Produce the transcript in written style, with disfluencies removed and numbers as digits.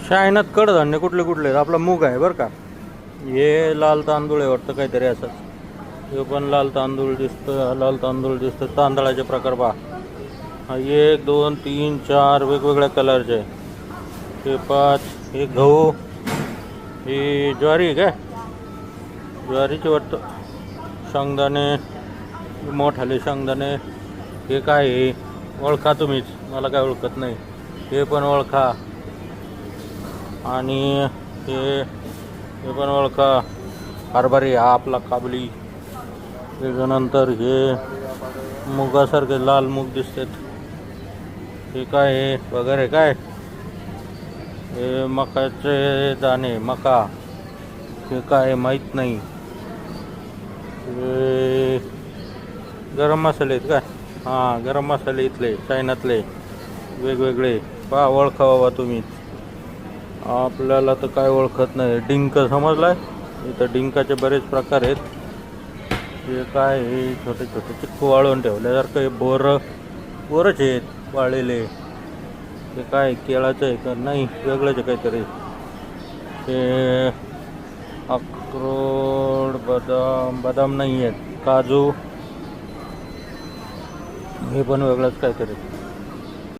शायनात कडधान्य कुठले कुठले आहेत? आपला मूग आहे बरं का. हे लाल तांदूळ आहे वाटतं काहीतरी असं. हे पण लाल तांदूळ दिसतं, लाल तांदूळ दिसतं. तांदळाचे प्रकार पहा. हा 1 2 3 4 वेगवेगळ्या कलरचे. हे 5. हे गहू. ही ज्वारी आहे काय? ज्वारीचे वाटतं. शेंगदाणे, मोठाले शेंगदाणे. हे काय आहे? ओळखा तुम्हीच, मला काय ओळखत नाही. हे पण ओळखा. आणि हे पण ओळखा. हरभरे हा आपला काबली. त्याच्यानंतर हे मुगासारखे लाल मूग दिसतात. हे काय आहे वगैरे काय? हे मकाचे दाणे, मका. हे काय माहीत नाही. हे गरम मसाले आहेत काय? हां, गरम मसाले इथले चायनातले वेगवेगळे. पहा, ओळखा बाबा तुम्ही. आपल्याला तर काय ओळखत नाही. डिंक समजलाय? इथं डिंकाचे बरेच प्रकार आहेत. हे काय? हे छोटे छोटे चिक्कू वाळवून ठेवल्यासारखं. हे बोरच आहेत वाळलेले. हे काय केळाचं आहे का? नाही, वेगळंच आहे काहीतरी. हे अक्रोड, बदाम नाही आहेत. काजू. हे पण वेगळंच काहीतरी.